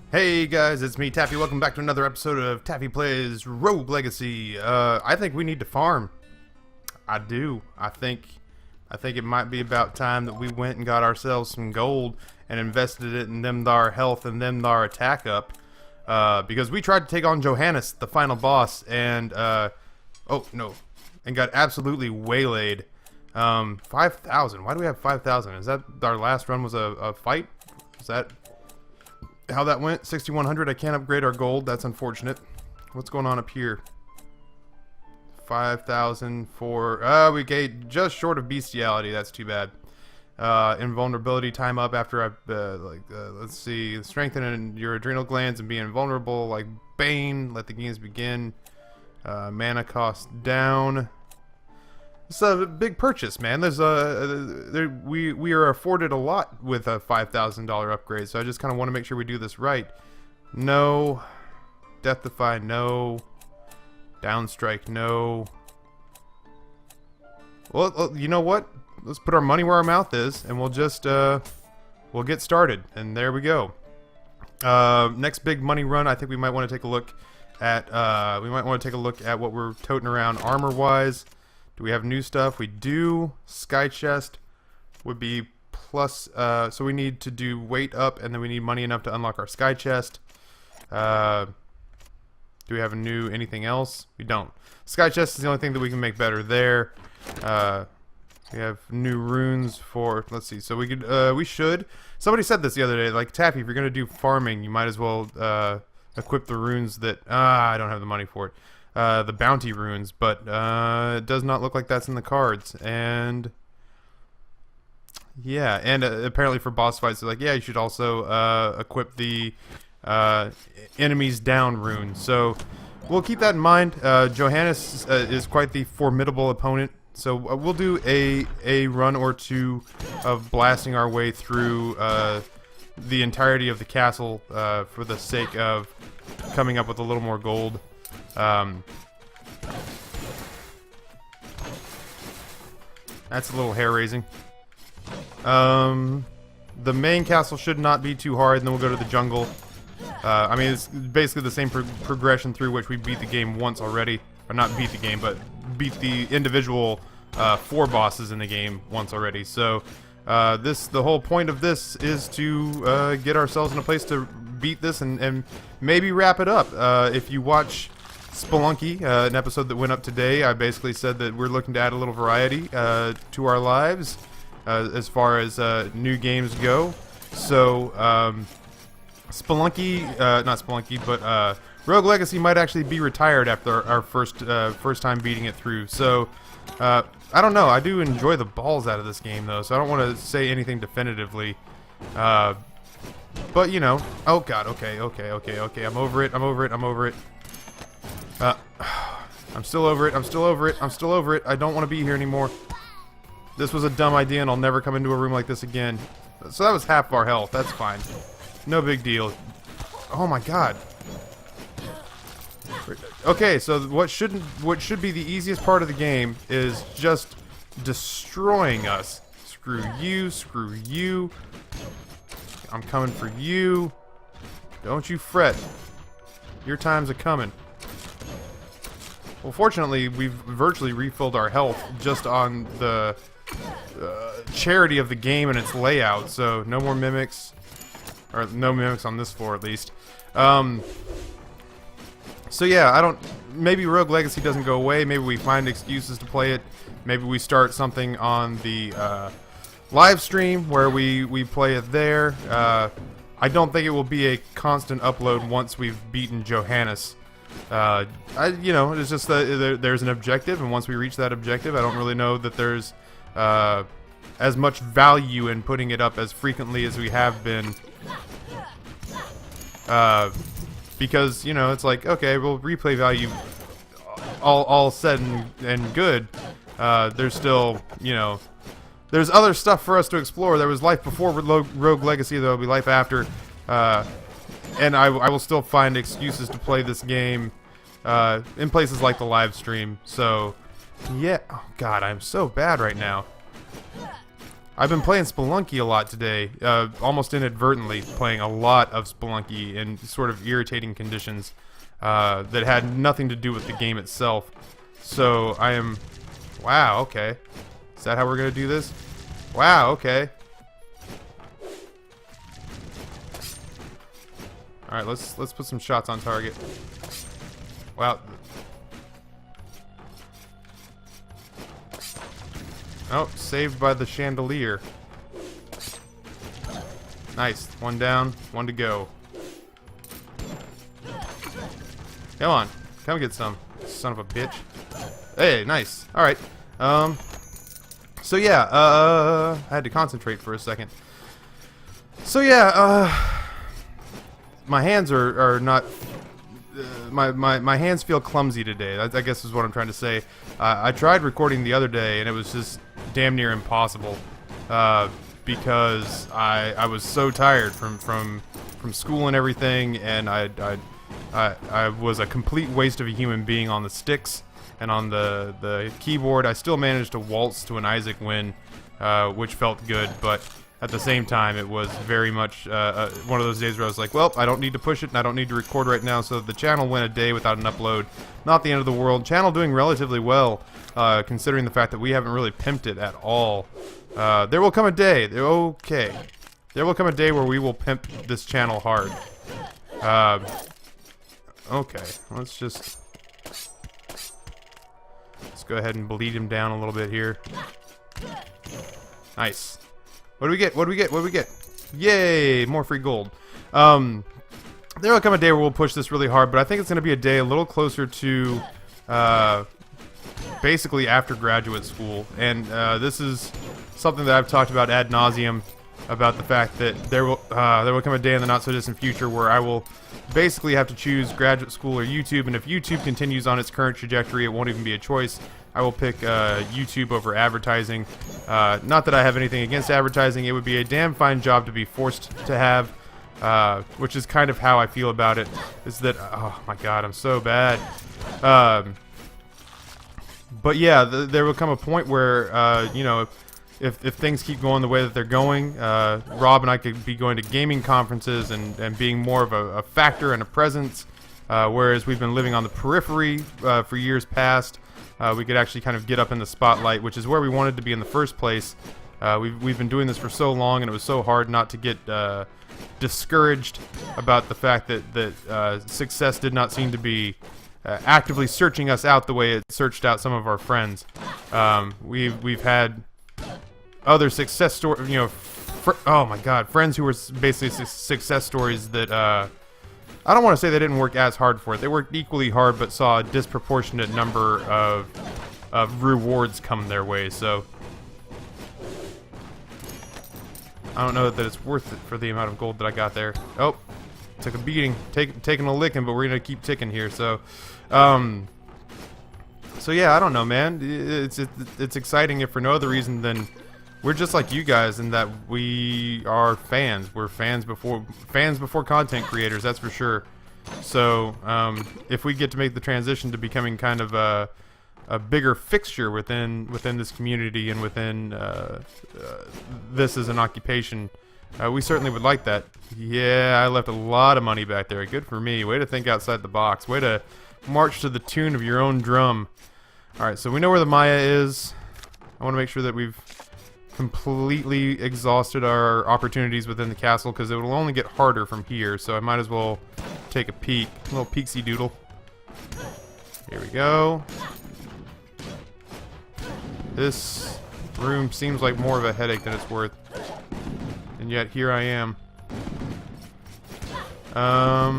Hey guys, it's me, Taffy. Welcome back to another episode of Taffy Plays Rogue Legacy. I think we need to farm. I do. I think it might be about time that we went and got ourselves some gold and invested it in them thar health and them thar attack up. Because we tried to take on Johannes, the final boss, and oh no, and got absolutely waylaid. 5,000. Why do we have 5,000? Is that our last run was a fight? Is that how that went? 6,100. I can't upgrade our gold. That's unfortunate. What's going on up here? 5,000 for... we get just short of bestiality. That's too bad. Invulnerability time up after I... let's see. Strengthen your adrenal glands and be invulnerable like Bane. Let the games begin. Mana cost down. It's a big purchase, man. There's we are afforded a lot with a $5,000 upgrade, so I just kind of want to make sure we do this right. No. Death Defy, no. Downstrike, no. Well, you know what? Let's put our money where our mouth is, and we'll just we'll get started. And there we go. Next big money run. I think we might want to take a look at what we're toting around armor-wise. Do we have new stuff? We do. Sky chest would be plus, so we need to do weight up, and then we need money enough to unlock our sky chest. Do we have anything else? We don't. Sky chest is the only thing that we can make better there. We have new runes for, let's see, so we should, somebody said this the other day, like, Taffy, if you're going to do farming, you might as well equip the runes that, I don't have the money for it. The bounty runes, but it does not look like that's in the cards. And yeah, and apparently for boss fights, they're like, yeah, you should also equip the enemies down rune. So we'll keep that in mind. Johannes is quite the formidable opponent, so we'll do a run or two of blasting our way through the entirety of the castle for the sake of coming up with a little more gold. That's a little hair-raising. The main castle should not be too hard, and then we'll go to the jungle. I mean, it's basically the same progression through which we beat the game once already. Or not beat the game, but beat the individual 4 bosses in the game once already. So, the whole point of this is to get ourselves in a place to beat this and maybe wrap it up. If you watch Spelunky, an episode that went up today, I basically said that we're looking to add a little variety to our lives as far as new games go. So Spelunky, not Spelunky, but Rogue Legacy might actually be retired after our first time beating it through. So I don't know. I do enjoy the balls out of this game though, so I don't want to say anything definitively. But you know, oh god, okay. I'm over it. I'm still over it. I don't want to be here anymore. This was a dumb idea, and I'll never come into a room like this again. So that was half of our health. That's fine. No big deal. Oh my god. Okay, so what should be the easiest part of the game is just destroying us. Screw you. I'm coming for you. Don't you fret. Your time's a-coming. Well, fortunately, we've virtually refilled our health just on the charity of the game and its layout, so no more mimics. Or no mimics on this floor, at least. So yeah, maybe Rogue Legacy doesn't go away. Maybe we find excuses to play it. Maybe we start something on the live stream where we play it there. I don't think it will be a constant upload once we've beaten Johannes. You know, it's just that there's an objective, and once we reach that objective, I don't really know that there's as much value in putting it up as frequently as we have been. Because, you know, it's like, okay, well, replay value all said and good. There's still, you know, there's other stuff for us to explore. There was life before Rogue Legacy, there will be life after. And I will still find excuses to play this game in places like the live stream. So, yeah. Oh, God, I'm so bad right now. I've been playing Spelunky a lot today, almost inadvertently playing a lot of Spelunky in sort of irritating conditions that had nothing to do with the game itself. So I am... Wow, okay. Is that how we're going to do this? Wow, okay. Alright, let's put some shots on target. Wow. Oh, saved by the chandelier. Nice. One down, one to go. Come on. Come get some. Son of a bitch. Hey, nice. Alright. So yeah, I had to concentrate for a second. So yeah, my hands are not... my hands feel clumsy today. I guess is what I'm trying to say. I tried recording the other day, and it was just damn near impossible because I was so tired from school and everything, and I was a complete waste of a human being on the sticks and on the keyboard. I still managed to waltz to an Isaac win, which felt good, but at the same time, it was very much one of those days where I was like, well, I don't need to push it, and I don't need to record right now, so the channel went a day without an upload. Not the end of the world. Channel doing relatively well, considering the fact that we haven't really pimped it at all. There will come a day. Okay. There will come a day where we will pimp this channel hard. Okay. Let's go ahead and bleed him down a little bit here. Nice. What do we get? What do we get? What do we get? Yay! More free gold. There will come a day where we'll push this really hard, but I think it's going to be a day a little closer to basically after graduate school. And this is something that I've talked about ad nauseum, about the fact that there will come a day in the not so distant future where I will basically have to choose graduate school or YouTube, and if YouTube continues on its current trajectory, it won't even be a choice. I will pick YouTube over advertising. Not that I have anything against advertising. It would be a damn fine job to be forced to have, which is kind of how I feel about it. Is that, oh my god, I'm so bad. But yeah, there will come a point where, you know, if things keep going the way that they're going, Rob and I could be going to gaming conferences and being more of a factor and a presence, whereas we've been living on the periphery for years past. We could actually kind of get up in the spotlight, which is where we wanted to be in the first place. We've been doing this for so long, and it was so hard not to get discouraged about the fact that success did not seem to be actively searching us out the way it searched out some of our friends. We've had other success stories, you know, oh my god, friends who were basically success stories that I don't want to say they didn't work as hard for it. They worked equally hard, but saw a disproportionate number of rewards come their way. So I don't know that it's worth it for the amount of gold that I got there. Oh, took a beating, taking a licking, but we're gonna keep ticking here. So, so yeah, I don't know, man. It's exciting if for no other reason than we're just like you guys in that we are fans. We're fans before content creators, that's for sure. So if we get to make the transition to becoming kind of a bigger fixture within this community and within this as an occupation, we certainly would like that. Yeah, I left a lot of money back there. Good for me. Way to think outside the box. Way to march to the tune of your own drum. Alright, so we know where the Maya is. I want to make sure that we've completely exhausted our opportunities within the castle, because it will only get harder from here, so I might as well take a peek. A little peeksy doodle. Here we go. This room seems like more of a headache than it's worth. And yet, here I am. I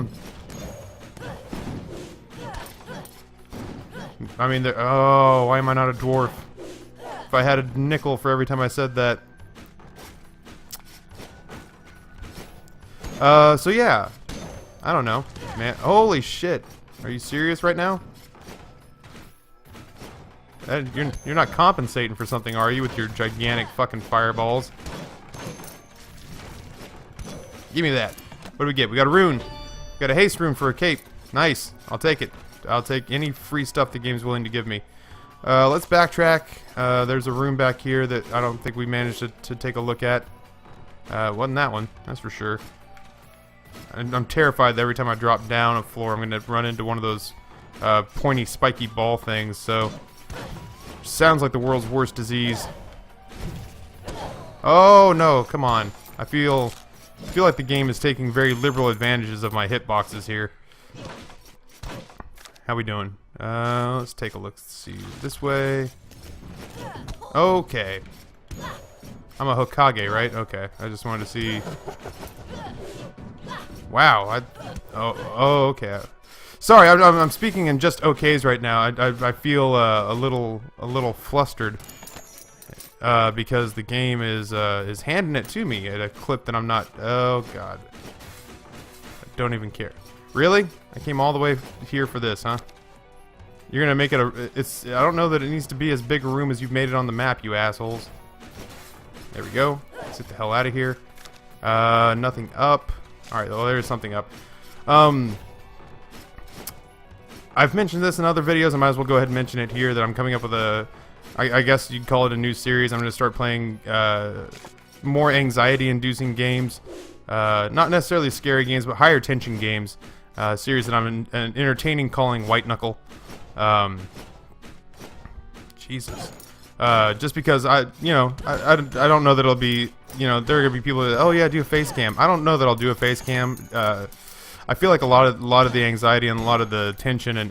mean, oh, why am I not a dwarf? If I had a nickel for every time I said that. So yeah. I don't know. Man, holy shit. Are you serious right now? You're not compensating for something, are you, with your gigantic fucking fireballs? Give me that. What do we get? We got a rune. We got a haste rune for a cape. Nice. I'll take it. I'll take any free stuff the game's willing to give me. Let's backtrack. There's a room back here that I don't think we managed to take a look at. Wasn't that one, that's for sure. I'm terrified that every time I drop down a floor, I'm going to run into one of those pointy, spiky ball things. So, sounds like the world's worst disease. Oh no! Come on. I feel like the game is taking very liberal advantages of my hitboxes here. How we doing? Let's take a look. Let's see, this way. Okay. I'm a Hokage, right? Okay. I just wanted to see. Wow. Oh, okay. Sorry, I'm speaking in just okays right now. I feel a little flustered because the game is handing it to me at a clip that I'm not. Oh God. I don't even care. Really? I came all the way here for this, huh? You're gonna make it a. I don't know that it needs to be as big a room as you've made it on the map, you assholes. There we go. Let's get the hell out of here. Nothing up. Alright, well, there's something up. I've mentioned this in other videos. I might as well go ahead and mention it here that I'm coming up with a... I guess you'd call it a new series. I'm going to start playing more anxiety-inducing games. Not necessarily scary games, but higher tension games. Series that I'm entertaining calling White Knuckle. Jesus. Just because I don't know that it'll be, there are gonna be people that, oh yeah, do a face cam. I don't know that I'll do a face cam. I feel like a lot of the anxiety and a lot of the tension and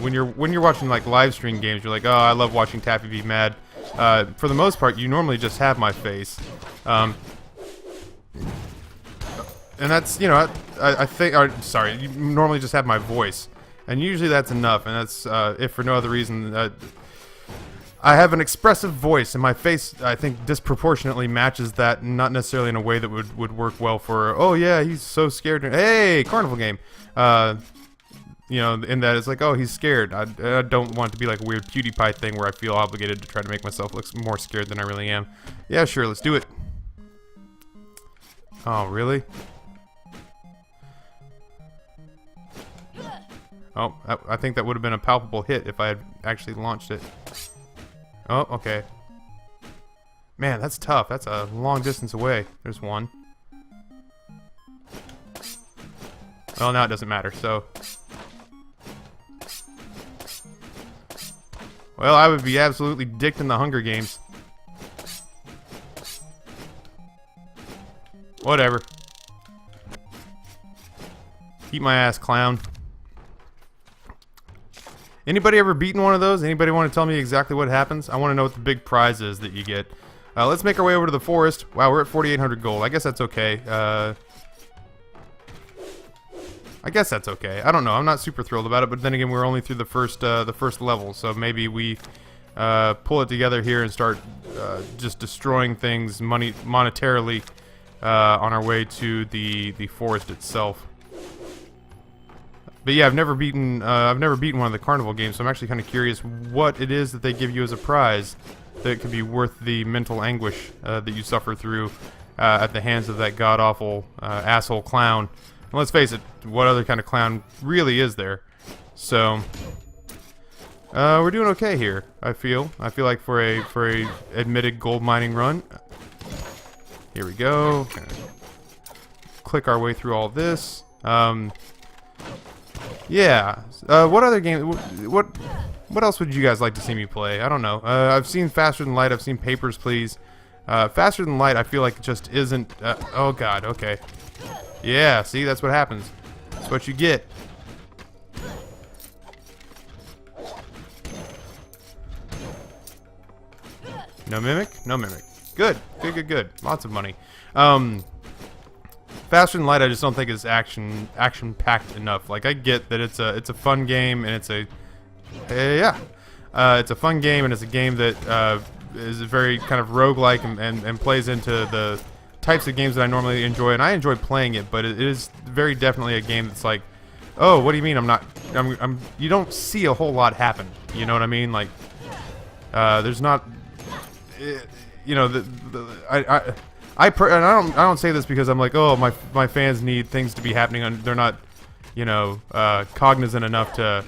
when you're watching like live stream games, you're like, oh, I love watching Taffy be mad. For the most part, you normally just have my face, and that's I think, sorry, you normally just have my voice, and usually that's enough, and that's if for no other reason. I have an expressive voice, and my face, I think, disproportionately matches that, not necessarily in a way that would work well for, oh yeah, he's so scared. Hey, carnival game. In that it's like, oh, he's scared. I don't want it to be like a weird PewDiePie thing where I feel obligated to try to make myself look more scared than I really am. Yeah, sure, let's do it. Oh, really? Oh, I think that would have been a palpable hit if I had actually launched it. Oh, okay. Man, that's tough. That's a long distance away. There's one. Well, now it doesn't matter, so... Well, I would be absolutely dicked in the Hunger Games. Whatever. Eat my ass, clown. Anybody ever beaten one of those? Anybody want to tell me exactly what happens? I want to know what the big prize is that you get. Let's make our way over to the forest. Wow, we're at 4,800 gold. I guess that's okay. I guess that's okay. I don't know. I'm not super thrilled about it, but then again, we're only through the first level, so maybe we pull it together here and start just destroying things monetarily on our way to the forest itself. But yeah, I've never beaten one of the carnival games, so I'm actually kind of curious what it is that they give you as a prize that could be worth the mental anguish that you suffer through at the hands of that god-awful asshole clown. And let's face it, what other kind of clown really is there? So we're doing okay here. I feel like for a admitted gold mining run. Here we go. Click our way through all this. Yeah. What other game? What else would you guys like to see me play? I don't know. I've seen Faster Than Light. I've seen Papers, Please. Faster Than Light, I feel like it just isn't. Oh God. Okay. Yeah. See, that's what happens. That's what you get. No mimic. No mimic. Good. Good. Good. Good. Lots of money. Faster Than Light, I just don't think is action packed enough. Like, I get that it's a fun game and it's a it's a fun game and it's a game that is very kind of roguelike and plays into the types of games that I normally enjoy, and I enjoy playing it. But it is very definitely a game that's like, oh, what do you mean you don't see a whole lot happen. You know what I mean? Like, there's not, I don't say this because I'm like, oh, my fans need things to be happening, and they're not, cognizant enough to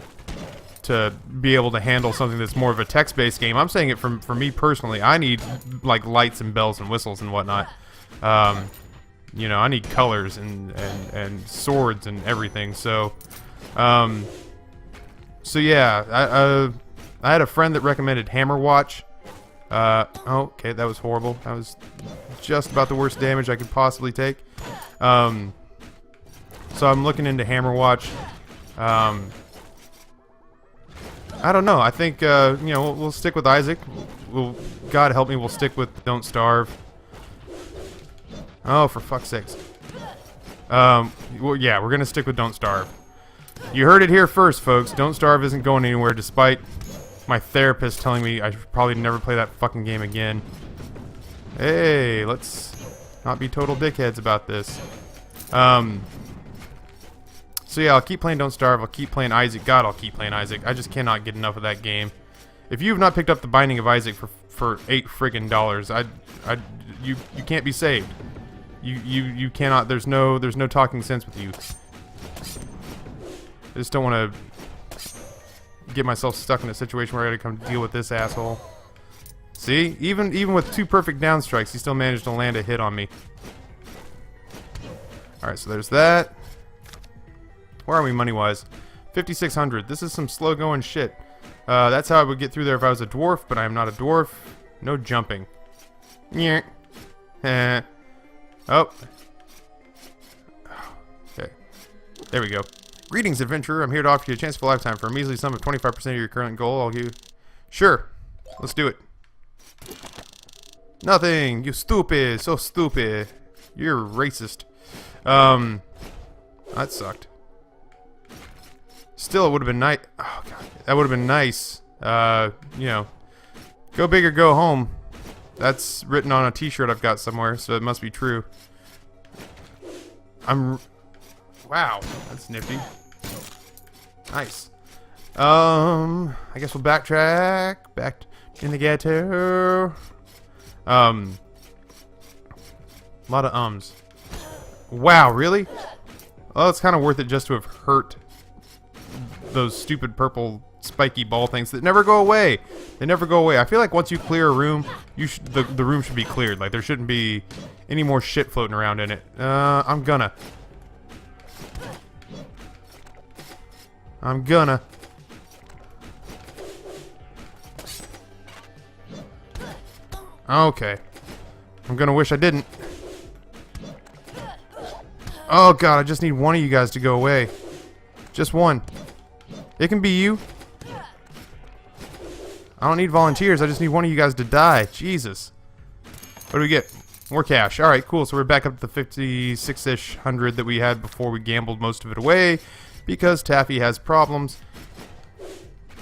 to be able to handle something that's more of a text-based game. I'm saying it for me personally. I need like lights and bells and whistles and whatnot. You know, I need colors and swords and everything. So, so yeah, I had a friend that recommended Hammer Watch. Okay, that was horrible. That was just about the worst damage I could possibly take. So I'm looking into Hammer Watch. I don't know. I think you know, we'll stick with Isaac. God help me, we'll stick with Don't Starve. Oh, for fuck's sakes. Well, yeah, we're gonna stick with Don't Starve. You heard it here first, folks. Don't Starve isn't going anywhere, despite my therapist telling me I should probably never play that fucking game again. Hey, let's not be total dickheads about this. So yeah, I'll keep playing Don't Starve. I'll keep playing Isaac. God, I'll keep playing Isaac. I just cannot get enough of that game. If you have not picked up The Binding of Isaac for $8 friggin' you can't be saved. You cannot. There's no talking sense with you. I just don't want to get myself stuck in a situation where I gotta come deal with this asshole. See, even with 2 perfect down strikes, he still managed to land a hit on me. All right, so there's that. Where are we money-wise? 5,600. This is some slow-going shit. That's how I would get through there if I was a dwarf, but I am not a dwarf. No jumping. Yeah. Oh. Okay. There we go. Greetings, adventurer. I'm here to offer you a chance for a lifetime for a measly sum of 25% of your current goal. I'll give you... Sure. Let's do it. Nothing. You stupid. So stupid. You're racist. That sucked. Still, it would have been nice. Oh, God. That would have been nice. You know, go big or go home. That's written on a t-shirt I've got somewhere, so it must be true. Wow, that's nifty. Nice. I guess we'll backtrack. Back in the ghetto. A lot of ums. Wow, really? Well, it's kind of worth it just to have hurt those stupid purple spiky ball things that never go away. They never go away. I feel like once you clear a room, the room should be cleared. Like, there shouldn't be any more shit floating around in it. I'm gonna. Okay. I'm gonna wish I didn't. Oh God, I just need one of you guys to go away. Just one. It can be you. I don't need volunteers, I just need one of you guys to die. Jesus. What do we get? More cash. Alright, cool. So we're back up to the 56-ish hundred that we had before we gambled most of it away. Because Taffy has problems.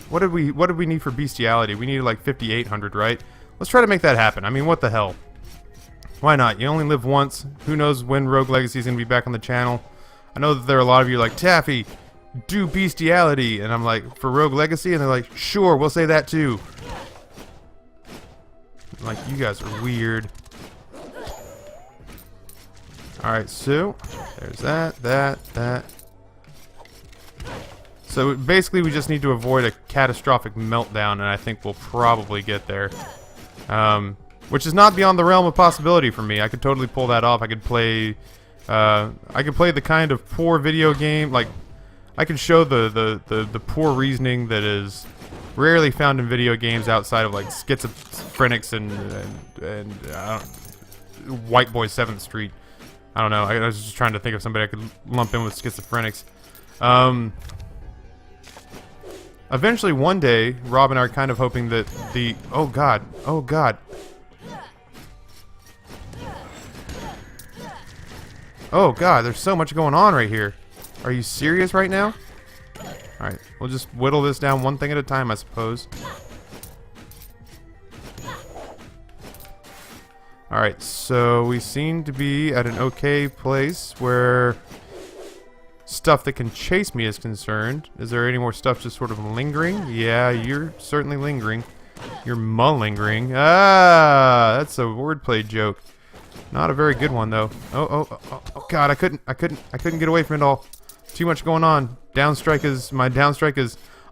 What did we need for Bestiality? We needed like 5,800, right? Let's try to make that happen. I mean, what the hell? Why not? You only live once. Who knows when Rogue Legacy is going to be back on the channel. I know that there are a lot of you like, Taffy, do Bestiality. And I'm like, for Rogue Legacy? And they're like, sure, we'll say that too. I'm like, you guys are weird. Alright, so there's that. So basically we just need to avoid a catastrophic meltdown, and I think we'll probably get there. Which is not beyond the realm of possibility for me. I could totally pull that off. I could play the kind of poor video game, like, I could show the poor reasoning that is rarely found in video games outside of like schizophrenics and White Boy 7th Street. I don't know. I was just trying to think of somebody I could lump in with schizophrenics. Eventually, one day, Rob and I are kind of hoping that the... Oh, God. Oh, God. Oh, God. There's so much going on right here. Are you serious right now? Alright. We'll just whittle this down one thing at a time, I suppose. Alright, so we seem to be at an okay place where stuff that can chase me is concerned. Is there any more stuff just sort of lingering? Yeah, you're certainly lingering. You're mullingering. Ah, that's a wordplay joke. Not a very good one though. Oh God, I couldn't get away from it all. Too much going on. My down strike is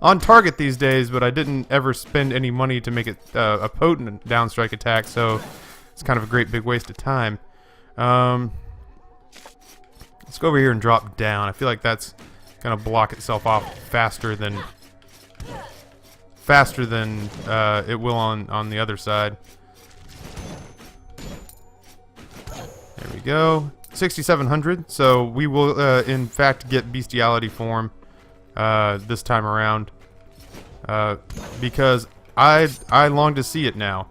on target these days, but I didn't ever spend any money to make it a potent downstrike attack, so it's kind of a great big waste of time. Let's go over here and drop down. I feel like that's gonna block itself off faster than it will on the other side. There we go. 6,700. So we will in fact get bestiality form this time around because I long to see it now.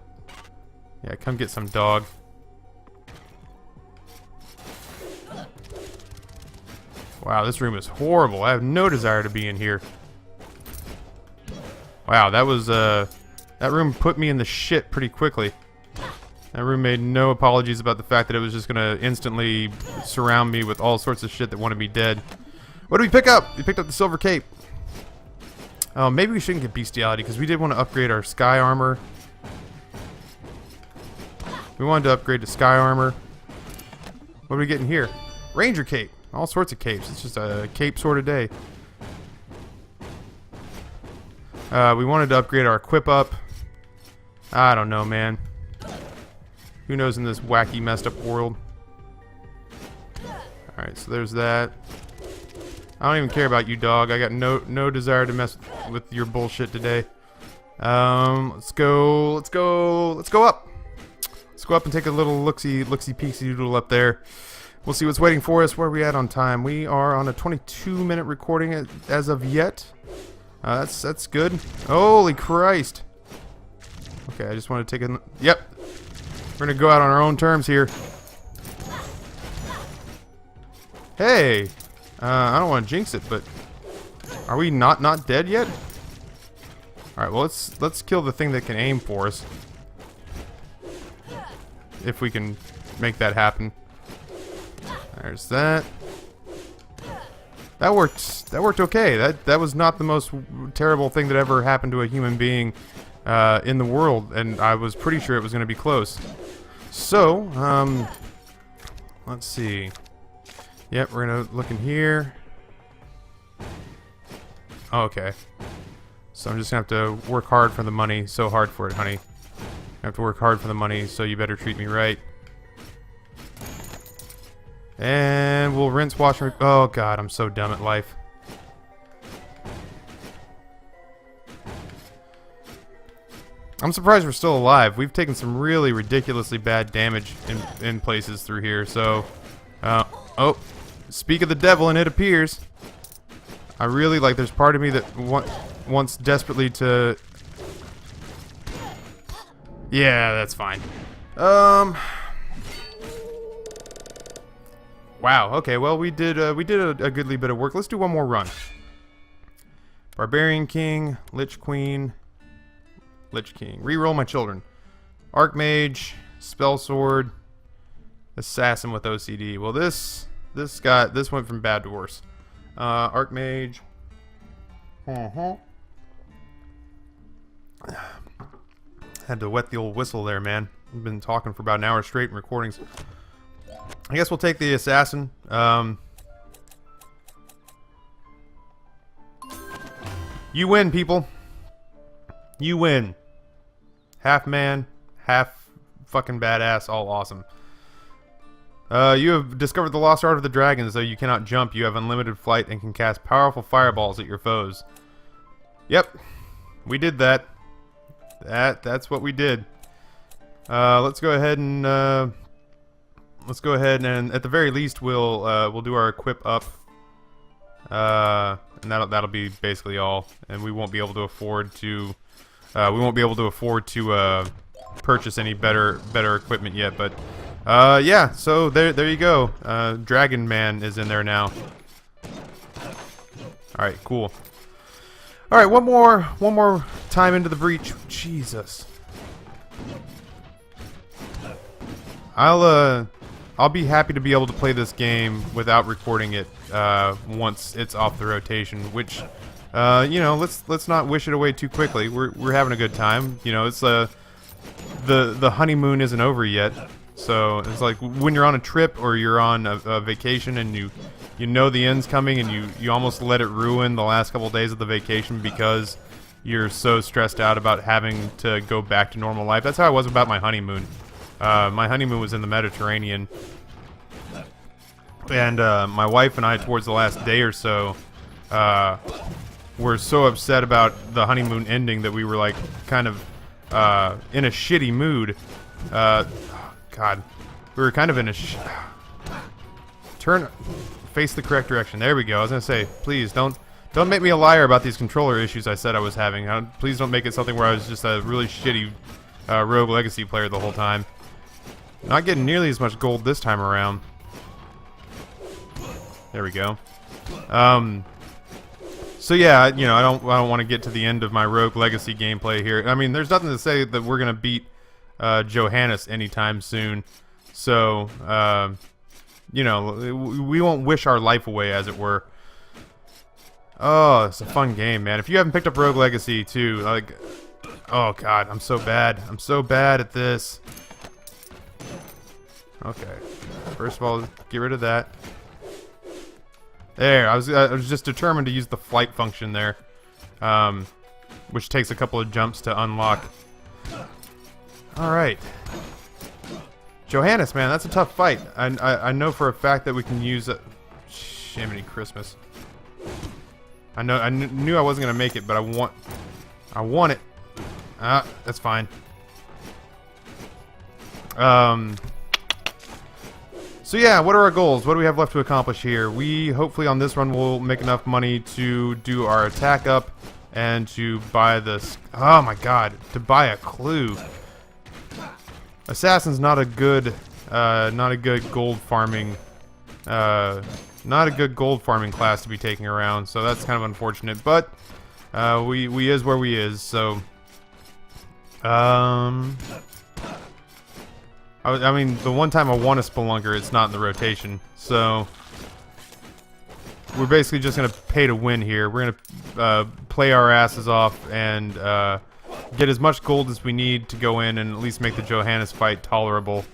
Yeah, come get some, dog. Wow, this room is horrible. I have no desire to be in here. Wow, that was that room put me in the shit pretty quickly. That room made no apologies about the fact that it was just gonna instantly surround me with all sorts of shit that wanted me dead. What did we pick up? We picked up the silver cape. Oh, maybe we shouldn't get bestiality because we did want to upgrade our sky armor. We wanted to upgrade to sky armor. What are we getting here? Ranger cape. All sorts of capes. It's just a cape sort of day. We wanted to upgrade our equip up. I don't know, man. Who knows in this wacky, messed up world? Alright, so there's that. I don't even care about you, dog. I got no desire to mess with your bullshit today. Let's go up. Let's go up and take a little looksy-peeksy doodle up there. We'll see what's waiting for us. Where are we at on time? We are on a 22-minute recording as of yet. That's good. Holy Christ. Okay, I just want to take a... Yep. We're going to go out on our own terms here. Hey. I don't want to jinx it, but... Are we not dead yet? Alright, well, let's kill the thing that can aim for us. If we can make that happen. There's that. That worked okay. That was not the most terrible thing that ever happened to a human being in the world, and I was pretty sure it was going to be close. So, let's see. Yep, we're going to look in here. Oh, okay. So I'm just going to have to work hard for the money. So hard for it, honey. I have to work hard for the money, so you better treat me right. And we'll rinse, wash, and... Oh, God, I'm so dumb at life. I'm surprised we're still alive. We've taken some really ridiculously bad damage in places through here, so... oh, speak of the devil, and it appears. I really, like, there's part of me that wants desperately to... Yeah, that's fine. Wow, okay, well, we did a goodly bit of work. Let's do one more run. Barbarian King, Lich Queen, Lich King. Reroll my children. Archmage, Spell Sword, Assassin with OCD. Well, this went from bad to worse. Archmage. Had to wet the old whistle there, man. I've been talking for about an hour straight in recordings. I guess we'll take the assassin. You win, people. You win. Half man, half fucking badass, all awesome. You have discovered the lost art of the dragons. Though you cannot jump, you have unlimited flight and can cast powerful fireballs at your foes. Yep, we did that. That's what we did. Let's go ahead and at the very least we'll do our equip up. And that'll be basically all. And we won't be able to afford to purchase any better equipment yet. But yeah. So there you go. Dragon Man is in there now. All right, cool. All right, one more time into the breach. Jesus. I'll be happy to be able to play this game without recording it once it's off the rotation. Which, you know, let's not wish it away too quickly. We're having a good time. You know, it's the honeymoon isn't over yet. So it's like when you're on a trip or you're on a vacation and you know the end's coming and you almost let it ruin the last couple days of the vacation because you're so stressed out about having to go back to normal life. That's how I was about my honeymoon. My honeymoon was in the Mediterranean. And my wife and I, towards the last day or so, were so upset about the honeymoon ending that we were like kind of in a shitty mood. God, we were kind of in a face the correct direction. There we go. I was gonna say, please don't make me a liar about these controller issues I said I was having. Please don't make it something where I was just a really shitty Rogue Legacy player the whole time. Not getting nearly as much gold this time around. There we go. So yeah, you know, I don't want to get to the end of my Rogue Legacy gameplay here. I mean, there's nothing to say that we're gonna beat Johannes anytime soon. So you know, we won't wish our life away, as it were. Oh, it's a fun game, man. If you haven't picked up Rogue Legacy too, like, oh god, I'm so bad. I'm so bad at this. Okay, first of all, get rid of that. There, I was just determined to use the flight function there, which takes a couple of jumps to unlock. All right, Johannes, man, that's a tough fight. I know for a fact that we can use it. Shiminy Christmas. I knew I wasn't gonna make it, but I want it. That's fine. So yeah, what are our goals? What do we have left to accomplish here? We hopefully on this run will make enough money to do our attack up and to buy this. Oh my god, to buy a clue. Assassin's not a good gold farming. Not a good gold farming class to be taking around, so that's kind of unfortunate. But we is where we is. So I mean, the one time I want a Spelunker, it's not in the rotation. So we're basically just gonna pay to win here. We're gonna play our asses off and get as much gold as we need to go in and at least make the Johannes fight tolerable.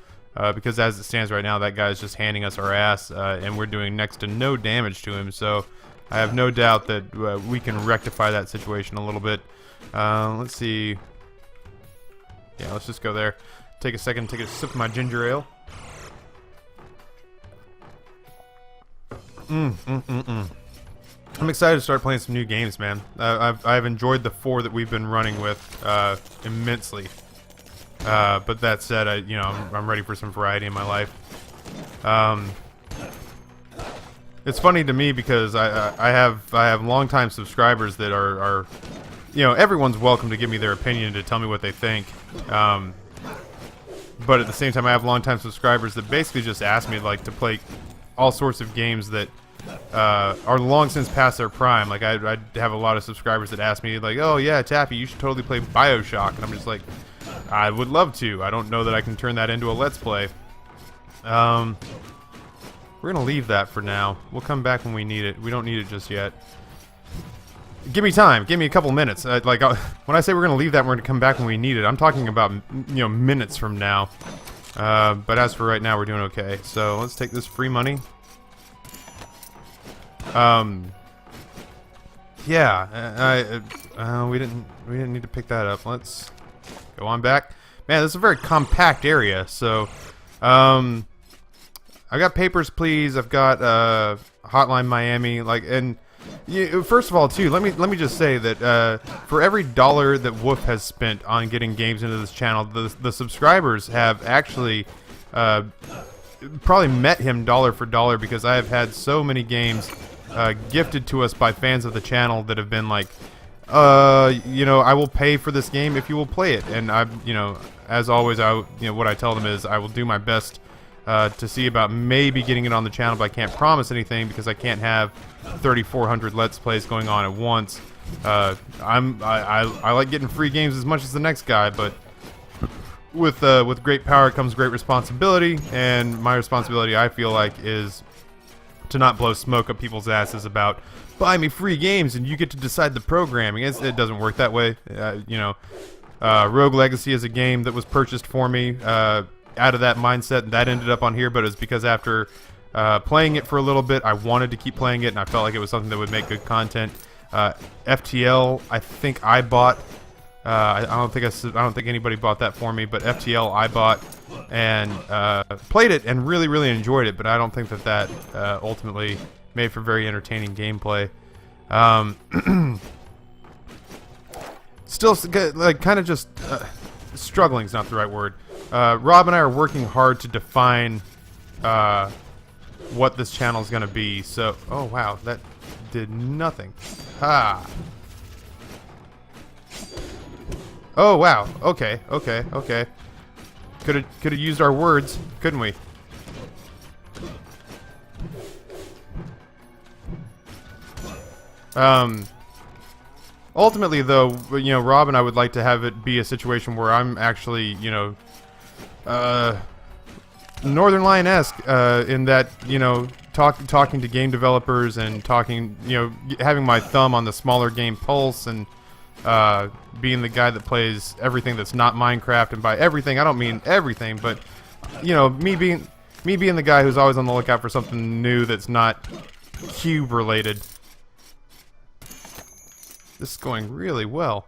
Because as it stands right now, that guy's just handing us our ass, and we're doing next to no damage to him. So I have no doubt that we can rectify that situation a little bit. Let's see. Yeah, let's just go there. Take a second, take a sip of my ginger ale. I'm excited to start playing some new games, man. I've enjoyed the 4 that we've been running with immensely. But that said, I'm ready for some variety in my life. It's funny to me because I have longtime subscribers that are everyone's welcome to give me their opinion, to tell me what they think. But at the same time, I have longtime subscribers that basically just ask me to play all sorts of games that are long since past their prime. Like I have a lot of subscribers that ask me like, "Oh yeah, Taffy, you should totally play BioShock," and I'm just like, I would love to. I don't know that I can turn that into a Let's Play. We're gonna leave that for now. We'll come back when we need it. We don't need it just yet. Give me time. Give me a couple minutes. When I say we're gonna leave that, we're gonna come back when we need it. I'm talking about minutes from now. But as for right now, we're doing okay. So let's take this free money. Yeah. We didn't need to pick that up. Let's go on back. Man, this is a very compact area. So, I've got Papers, Please. I've got Hotline Miami. First of all, too, let me just say that for every dollar that Wolf has spent on getting games into this channel, the subscribers have actually probably met him dollar for dollar, because I have had so many games gifted to us by fans of the channel that have been like, I will pay for this game if you will play it. And as always, what I tell them is I will do my best to see about maybe getting it on the channel, but I can't promise anything because I can't have 3,400 Let's Plays going on at once. I like getting free games as much as the next guy, but with great power comes great responsibility, and my responsibility, I feel like, is to not blow smoke up people's asses about, buy me free games and you get to decide the programming. It doesn't work that way. Rogue Legacy is a game that was purchased for me out of that mindset, and that ended up on here. But it was because after playing it for a little bit, I wanted to keep playing it, and I felt like it was something that would make good content. FTL, I think I bought. I don't think anybody bought that for me, but FTL I bought and played it and really, really enjoyed it. But I don't think that ultimately made for very entertaining gameplay. Still, like, kind of just struggling is not the right word. Rob and I are working hard to define what this channel is going to be. So, oh wow, that did nothing. Ha. Oh wow. Okay. Could have used our words, couldn't we? Ultimately, though, you know, Rob and I would like to have it be a situation where I'm actually, you know, Northern Lion-esque in that, you know, talking to game developers and talking, you know, having my thumb on the smaller game pulse and being the guy that plays everything that's not Minecraft. And by everything, I don't mean everything, but, you know, me being the guy who's always on the lookout for something new that's not cube related. This is going really well,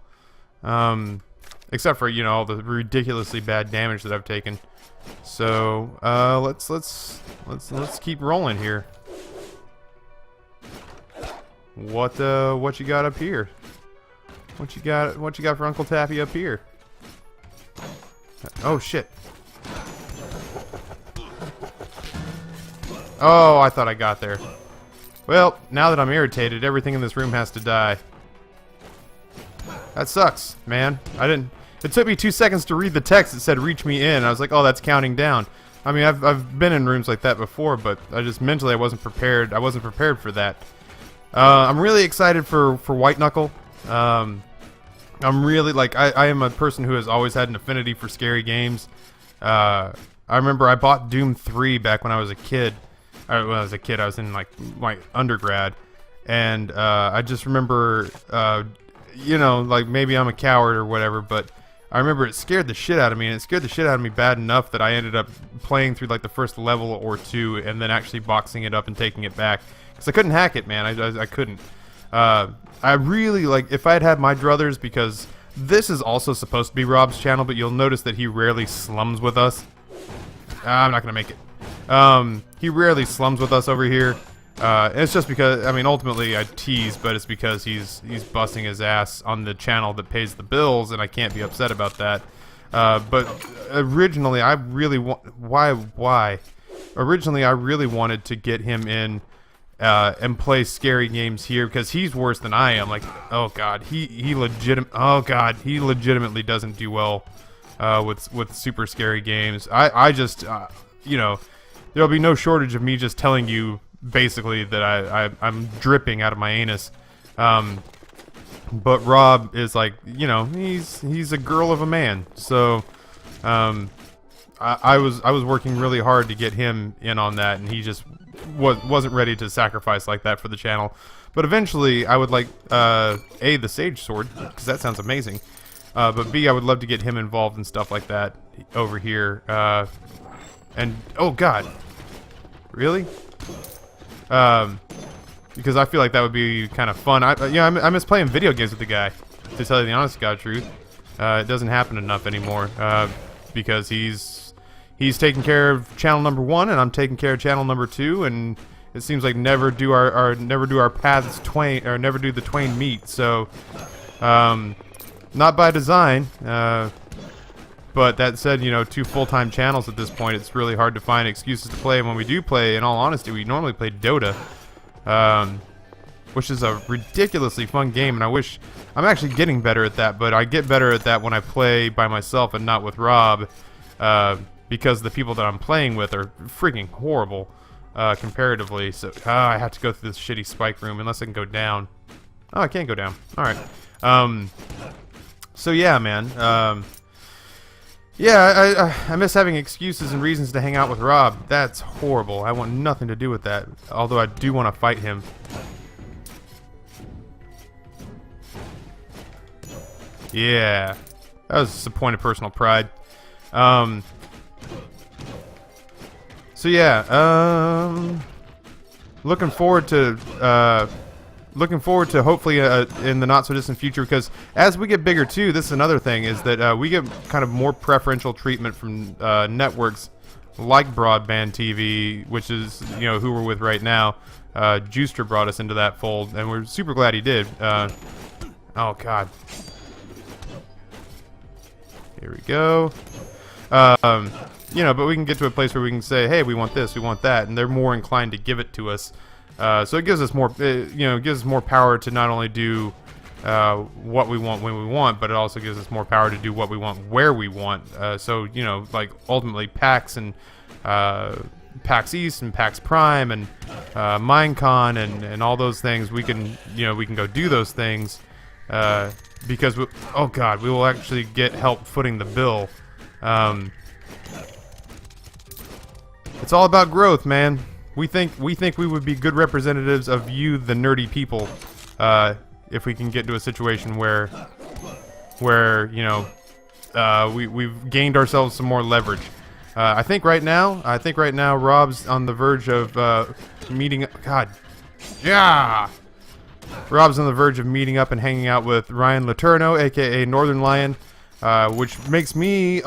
except for, you know, all the ridiculously bad damage that I've taken. So let's keep rolling here. What you got up here? What you got for Uncle Taffy up here? Oh shit! Oh, I thought I got there. Well, now that I'm irritated, everything in this room has to die. That sucks, man. It took me 2 seconds to read the text that said "reach me in." I was like, "Oh, that's counting down." I mean, I've been in rooms like that before, but I just mentally I wasn't prepared. I wasn't prepared for that. I'm really excited for White Knuckle. I'm really, like, I am a person who has always had an affinity for scary games. I remember I bought Doom 3 back when I was a kid. When I was a kid, I was in like my undergrad, and I just remember, you know, like maybe I'm a coward or whatever, but I remember it scared the shit out of me, and it scared the shit out of me bad enough that I ended up playing through like the first level or two, and then actually boxing it up and taking it back because I couldn't hack it, man. I couldn't. I really, like, if I had my druthers, because this is also supposed to be Rob's channel, but you'll notice that he rarely slums with us. I'm not gonna make it. He rarely slums with us over here. It's just because, I mean, ultimately I tease, but it's because he's busting his ass on the channel that pays the bills, and I can't be upset about that. But originally I really Originally I really wanted to get him in and play scary games here, because he's worse than I am. Like, oh god, he legitimately doesn't do well with super scary games. I just you know, there'll be no shortage of me just telling you basically that I'm dripping out of my anus. But Rob is like, you know, he's a girl of a man. So I was working really hard to get him in on that, and he just wasn't ready to sacrifice like that for the channel. But eventually I would like A, the Sage Sword, because that sounds amazing, but B, I would love to get him involved in stuff like that over here. And oh god, really? Because I feel like that would be kind of fun. I miss playing video games with the guy, to tell you the honest to God truth. It doesn't happen enough anymore, because he's taking care of channel number 1, and I'm taking care of channel number 2, and it seems like never do our paths twain, or never do the twain meet. So, not by design. But that said, you know, 2 full-time channels at this point, it's really hard to find excuses to play. And when we do play, in all honesty, we normally play Dota, which is a ridiculously fun game, and I wish I'm actually getting better at that. But I get better at that when I play by myself and not with Rob, because the people that I'm playing with are freaking horrible, comparatively. So I have to go through this shitty spike room unless I can go down. Oh, I can't go down. All right. So yeah, man. Yeah, I miss having excuses and reasons to hang out with Rob. That's horrible. I want nothing to do with that. Although I do want to fight him. Yeah. That was just a point of personal pride. So yeah, looking forward to hopefully in the not so distant future, because as we get bigger too, this is another thing, is that we get kind of more preferential treatment from networks like Broadband TV, which is, you know, who we're with right now. Juicer brought us into that fold, and we're super glad he did. Oh god. Here we go. You know, but we can get to a place where we can say, hey, we want this, we want that, and they're more inclined to give it to us. So it gives us more, you know, it gives us more power to not only do what we want when we want, but it also gives us more power to do what we want where we want. So, you know, like ultimately PAX and PAX East and PAX Prime and Minecon and all those things, we can, you know, we can go do those things because oh god, we will actually get help footing the bill. It's all about growth, man. We think we would be good representatives of you, the nerdy people, if we can get to a situation where you know we've gained ourselves some more leverage. I think right now Rob's on the verge of meeting. God, yeah. Rob's on the verge of meeting up and hanging out with Ryan Laterno, aka Northern Lion, which makes me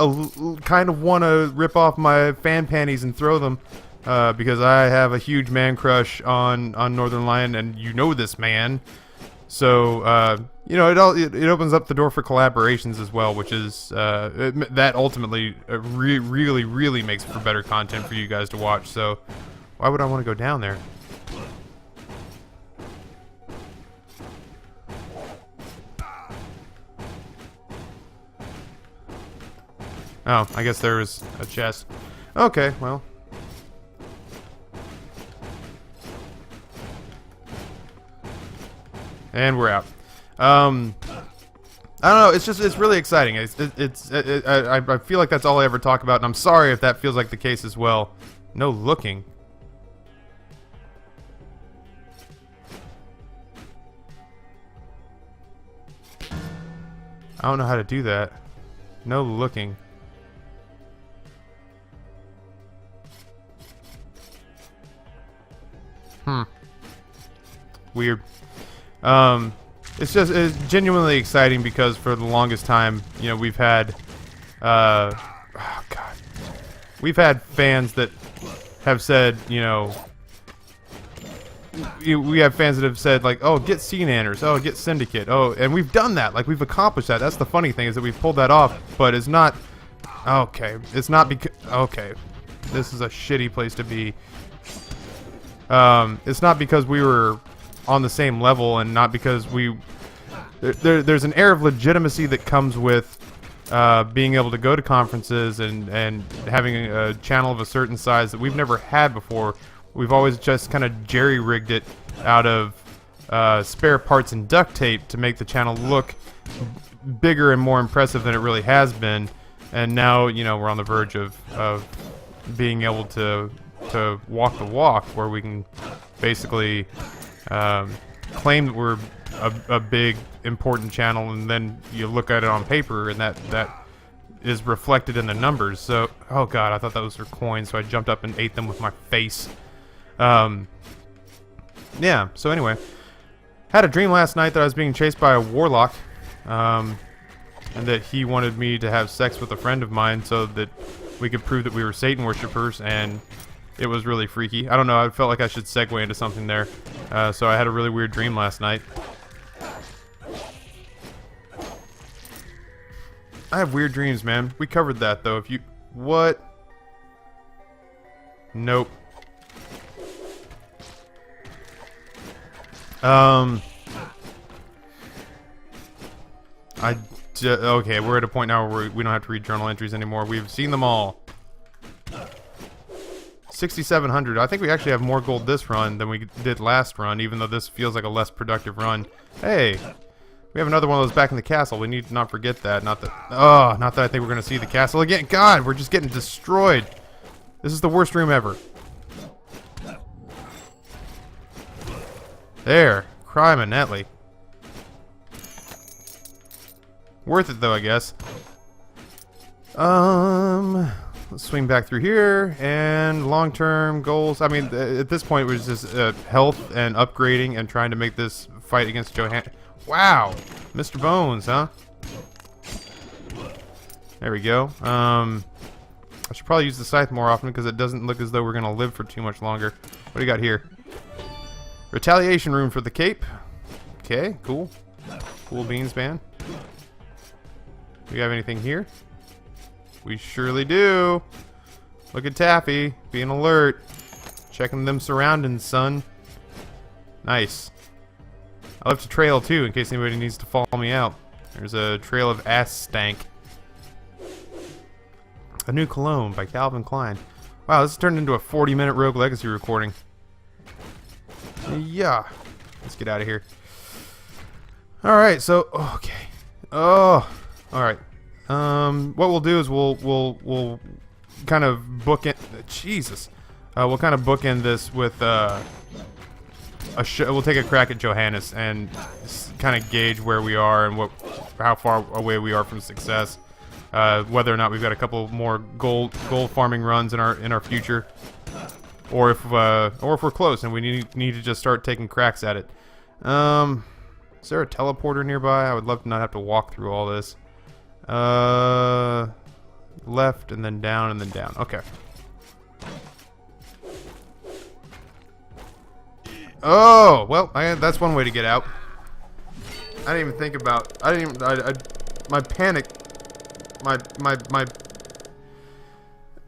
kind of want to rip off my fan panties and throw them, because I have a huge man crush on Northern Lion, and you know this man. So you know, it opens up the door for collaborations as well, which is that ultimately really makes for better content for you guys to watch. So why would I want to go down there? Oh, I guess there was a chest. Okay, well. And we're out. I don't know. It's really exciting. I feel like that's all I ever talk about, and I'm sorry if that feels like the case as well. No looking. I don't know how to do that. No looking. Weird. It's genuinely exciting because for the longest time, you know, we've had we've had fans that have said, you know, we have fans that have said, like, oh, get Sea-Nanners, oh, get Syndicate, oh, and we've done that. Like, we've accomplished that. That's the funny thing, is that we've pulled that off, but it's not okay. It's not because okay, this is a shitty place to be. It's not because we were on the same level, and not because there's an air of legitimacy that comes with being able to go to conferences and having a channel of a certain size that we've never had before. We've always just kind of jerry-rigged it out of spare parts and duct tape to make the channel look bigger and more impressive than it really has been. And now, you know, we're on the verge of being able to walk the walk, where we can basically claim that we're a big, important channel, and then you look at it on paper, and that is reflected in the numbers. So, oh god, I thought that was for coins, so I jumped up and ate them with my face. Yeah, so anyway, had a dream last night that I was being chased by a warlock, and that he wanted me to have sex with a friend of mine so that we could prove that we were Satan worshippers, and it was really freaky. I don't know, I felt like I should segue into something there. So I had a really weird dream last night. I have weird dreams, man. We covered that, though. If you... What? Nope. Okay, we're at a point now where we don't have to read journal entries anymore. We've seen them all. 6,700. I think we actually have more gold this run than we did last run, even though this feels like a less productive run. Hey, we have another one of those back in the castle. We need to not forget that. Not that I think we're going to see the castle again. God, we're just getting destroyed. This is the worst room ever. There. Criminally. Worth it, though, I guess. let's swing back through here. And long-term goals. I mean, at this point, it was just health and upgrading and trying to make this fight against Johan. Wow, Mr. Bones, huh? There we go. I should probably use the scythe more often because it doesn't look as though we're gonna live for too much longer. What do you got here? Retaliation rune for the cape. Okay, cool. Cool beans, man. Do we have anything here? We surely do. Look at Taffy being alert, checking them surroundings, son. Nice. I left a trail too in case anybody needs to follow me out. There's a trail of ass stank. A New Cologne by Calvin Klein. Wow, this has turned into a 40-minute Rogue Legacy recording. Yeah. Let's get out of here. Alright, so... okay. Oh. Alright. What we'll do is we'll kind of bookend... Jesus. We'll kind of bookend this with... we'll take a crack at Johannes and kind of gauge where we are and how far away we are from success. Whether or not we've got a couple more gold farming runs in our future, or if we're close and we need to just start taking cracks at it. Is there a teleporter nearby? I would love to not have to walk through all this. Left and then down and then down. Okay. Oh well, that's one way to get out. I didn't even think about. My panic. My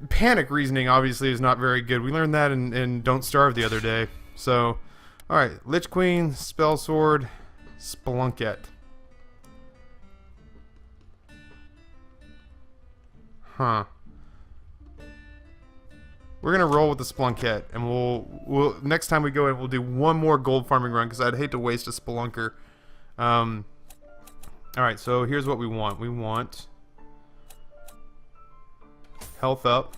panic reasoning obviously is not very good. We learned that in Don't Starve the other day. So, alright. Lich Queen, Spell Sword, Spelunket. Huh. We're gonna roll with the Spelunket, and we'll next time we go in, we'll do one more gold farming run, because I'd hate to waste a Spelunker. Alright, so here's what we want. We want... health up,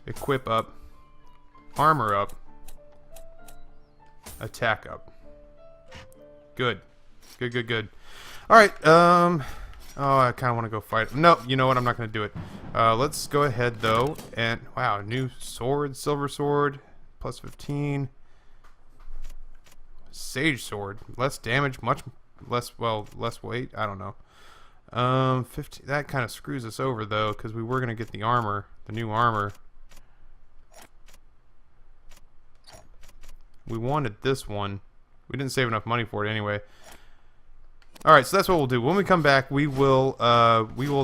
equip up, armor up, attack up. Good. Good. Alright, oh, I kind of want to go fight. No, you know what? I'm not going to do it. Let's go ahead, though, and, wow, new sword, silver sword, plus 15. Sage sword, less damage, much less, well, less weight, I don't know. 15, that kind of screws us over, though, because we were going to get the armor, the new armor. We wanted this one. We didn't save enough money for it anyway. Alright, so that's what we'll do. When we come back, we will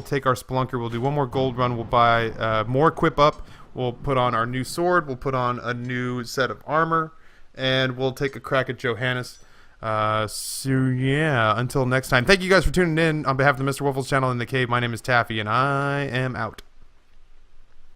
take our Spelunker. We'll do one more gold run. We'll buy more equip up. We'll put on our new sword. We'll put on a new set of armor. And we'll take a crack at Johannes. So yeah, until next time. Thank you guys for tuning in. On behalf of the Mr. Waffles channel in the cave, my name is Taffy, and I am out.